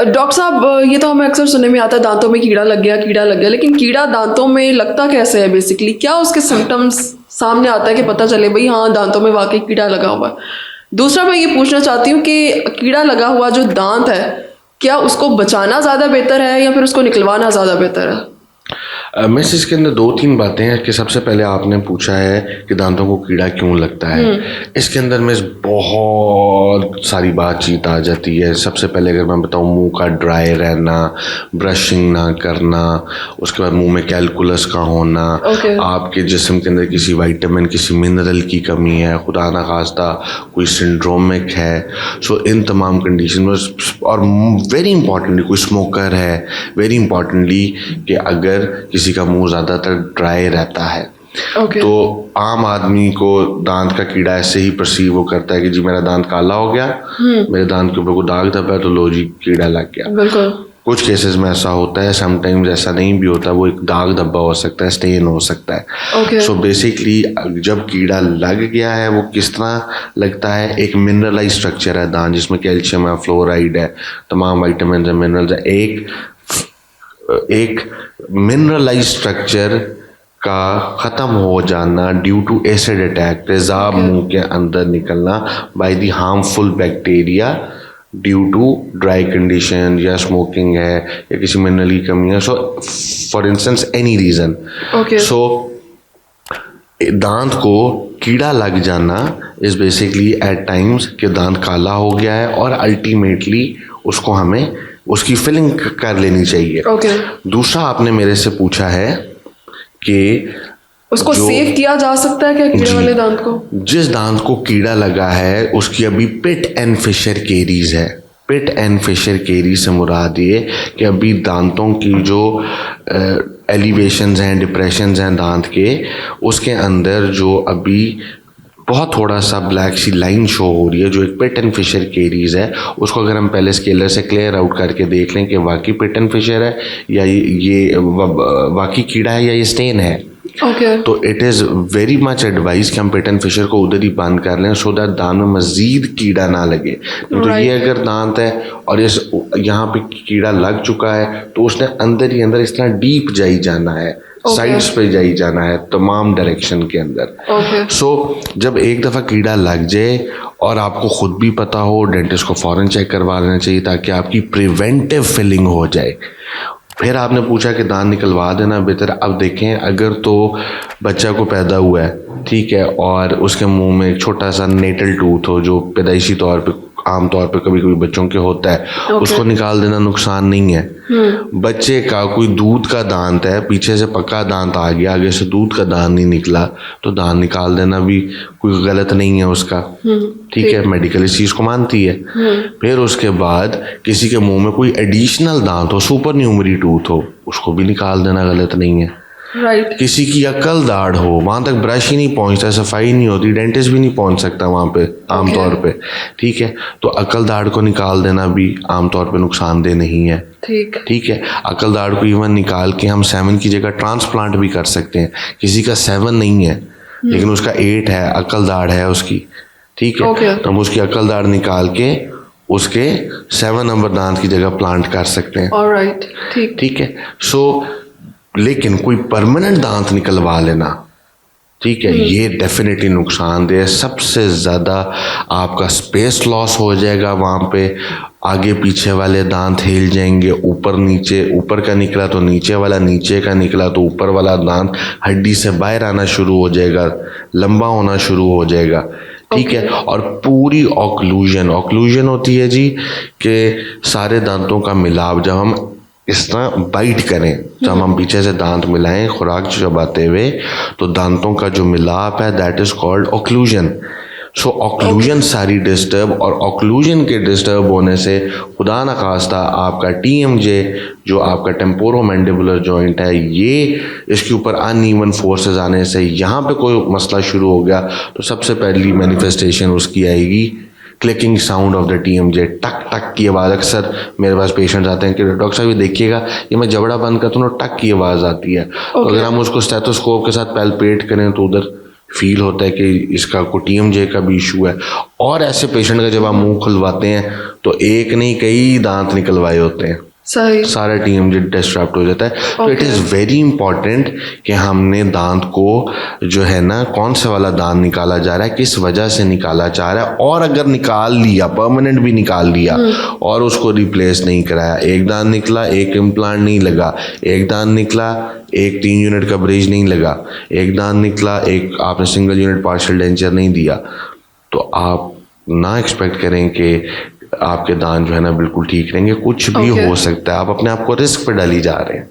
Doctor साहब, ये तो हमें अक्सर सुनने में आता है दांतों में कीड़ा लग गया, लेकिन कीड़ा दांतों में लगता कैसे है बेसिकली? क्या उसके सिम्टम्स सामने आता है कि पता चले भाई हाँ दांतों में वाकई कीड़ा लगा हुआ है? दूसरा मैं ये पूछना चाहती हूँ कि कीड़ा लगा हुआ जो दांत है, क्या उसको बचाना ज़्यादा बेहतर है या फिर उसको निकलवाना ज़्यादा बेहतर है? मिस, इसके अंदर दो तीन बातें हैं कि सबसे पहले आपने पूछा है कि दांतों को कीड़ा क्यों लगता है। इसके अंदर मिस बहुत सारी बातचीत आ जाती है। सबसे पहले अगर मैं बताऊं, मुंह का ड्राई रहना, ब्रशिंग ना करना, उसके बाद मुंह में कैलकुलस का होना, आपके जिस्म के अंदर किसी विटामिन किसी मिनरल की कमी है, खुदा ना खास्ता कोई सिंड्रोमिक है, सो इन तमाम कंडीशन में, और वेरी इंपॉर्टेंटली कोई स्मोकर है, वेरी इंपॉर्टेंटली कि अगर किसी का मुंह ज़्यादातर ड्राई रहता है तो आम आदमी को दांत का कीड़ा ऐसे ही परसीव वो करता है कि जी मेरा दांत काला हो गया, मेरे दांत के ऊपर को दाग धब्बा है तो लो जी कीड़ा लग गया। कुछ केसेस में ऐसा होता है, समटाइम्स ऐसा नहीं भी होता, वो एक दाग धब्बा हो सकता है, स्टेन हो सकता है। सो बेसिकली जब कीड़ा लग गया है वो किस तरह लगता है, एक मिनरलाइज स्ट्रक्चर है दांत जिसमें कैल्शियम है, फ्लोराइड है, तमाम विटामिन है, मिनरल्स है, एक मिनरलाइज स्ट्रक्चर का ख़त्म हो जाना ड्यू टू एसिड अटैक, तेज़ाब मुंह के अंदर निकलना by the harmful bacteria due to dry condition या स्मोकिंग है या किसी मिनरल की कमी है, so for instance any reason. So दांत को कीड़ा लग जाना इज़ बेसिकली एट टाइम्स कि दांत काला हो गया है और अल्टीमेटली उसको हमें उसकी फिलिंग कर लेनी चाहिए। दूसरा आपने मेरे से पूछा है कि उसको सेव किया जा सकता है क्या कीड़े वाले दांत को? जिस दांत को कीड़ा लगा है उसकी अभी पिट एंड फिशर केरीज है। पिट एंड फिशर केरीज से मुराद ये कि अभी दांतों की जो एलिवेशंस हैं, डिप्रेशंस हैं दांत के, उसके अंदर जो अभी बहुत थोड़ा सा ब्लैक सी लाइन शो हो रही है जो एक पिट एंड फिशर केरीज है, उसको अगर हम पहले स्केलर से क्लियर आउट करके देख लें कि वाकई पिट एंड फिशर है या ये वाकई कीड़ा है या ये स्टेन है, तो it is very much advice कि हम पिट एंड फिशर को उधर ही बंद कर लें सो दैट दांत में मजीद कीड़ा ना लगे। तो ये अगर दांत है और यहाँ पे कीड़ा लग चुका है तो उसने अंदर ही अंदर इस तरह डीप जाई जाना है, साइड्स पे जाई जाना है, तमाम डायरेक्शन के अंदर। सो जब एक दफ़ा कीड़ा लग जाए और आपको खुद भी पता हो, डेंटिस्ट को फ़ौरन चेक करवा लेना चाहिए ताकि आपकी प्रिवेंटिव फिलिंग हो जाए। फिर आपने पूछा कि दांत निकलवा देना बेहतर। अब देखें, अगर तो बच्चा को पैदा हुआ है, ठीक है, और उसके मुंह में एक छोटा सा नेटल टूथ हो जो पैदाइशी तौर पे आम तौर पे कभी कभी बच्चों के होता है, उसको निकाल देना नुकसान नहीं है। बच्चे का कोई दूध का दांत है, पीछे से पक्का दांत आ गया, आगे से दूध का दांत नहीं निकला, तो दांत निकाल देना भी कोई गलत नहीं है उसका, ठीक है, मेडिकल इस चीज़ को मानती है। फिर उसके बाद किसी के मुंह में कोई एडिशनल दांत हो, सुपर न्यूमरी टूथ हो, उसको भी निकाल देना गलत नहीं है। किसी की अकल दाढ़ हो, वहां तक ब्रश ही नहीं पहुंचता, सफाई नहीं होती, डेंटिस्ट भी नहीं पहुंच सकता वहां पे आमतौर पे, ठीक है, तो अकल दाढ़ को निकाल देना भी आमतौर पे नुकसानदेह नहीं है। ठीक है, अकल दाढ़ को इवन निकाल के हम 7 की जगह ट्रांसप्लांट भी कर सकते हैं। किसी का 7 नहीं है लेकिन उसका 8 है, अकल दाढ़ है उसकी, ठीक है, तो हम उसकी अकल दाढ़ निकाल के उसके 7 नंबर दांत की जगह प्लांट कर सकते हैं। ठीक है, सो लेकिन कोई परमानेंट दांत निकलवा लेना, ठीक है, ये डेफिनेटली नुकसानदेह। सबसे ज़्यादा आपका स्पेस लॉस हो जाएगा वहाँ पे, आगे पीछे वाले दांत हिल जाएंगे, ऊपर नीचे, ऊपर का निकला तो नीचे वाला, नीचे का निकला तो ऊपर वाला दांत हड्डी से बाहर आना शुरू हो जाएगा, लंबा होना शुरू हो जाएगा, ठीक है, और पूरी ऑक्लूजन होती है जी कि सारे दांतों का मिलाप जब हम इस तरह बाइट करें, जब हम पीछे से दांत मिलाएं खुराक चबाते हुए, तो दांतों का जो मिलाप है that is called occlusion. So occlusion सारी डिस्टर्ब, और ऑक्लूजन के डिस्टर्ब होने से खुदा न खास्ता आपका TMJ जो आपका टेम्पोरोमैंडिबुलर जॉइंट है, ये इसके ऊपर अनइवन फोर्सेस आने से यहाँ पे कोई मसला शुरू हो गया, तो सबसे पहली मैनिफेस्टेशन उसकी आएगी clicking sound of the TMJ, टक टक की आवाज़। अक्सर मेरे पास पेशेंट्स आते हैं कि डॉक्टर साहब ये देखिएगा, ये मैं जबड़ा बंद करता हूँ ना, टक की आवाज़ आती है। तो अगर हम उसको स्टेथोस्कोप के साथ पैल्पेट करें तो उधर फील होता है कि इसका को TMJ का भी इशू है, और ऐसे पेशेंट का जब आप मुंह खुलवाते हैं तो एक नहीं कई दांत निकलवाए होते हैं, सही। सारा TMJ डिस्टर्ब हो जाता है। तो इट इज़ वेरी इंपॉर्टेंट कि हमने दांत को जो है ना, कौन सा वाला दांत निकाला जा रहा है, किस वजह से निकाला जा रहा है, और अगर निकाल लिया, परमानेंट भी निकाल लिया और उसको रिप्लेस नहीं कराया, एक दांत निकला, एक इम्प्लांट नहीं लगा, एक दांत निकला, एक 3 यूनिट का ब्रिज नहीं लगा, एक दांत निकला, एक आपने सिंगल यूनिट पार्शियल डेंचर नहीं दिया, तो आप ना एक्सपेक्ट करें कि आपके दांत जो है ना बिल्कुल ठीक रहेंगे। कुछ भी हो सकता है, आप अपने आप को रिस्क पे डाली जा रहे हैं।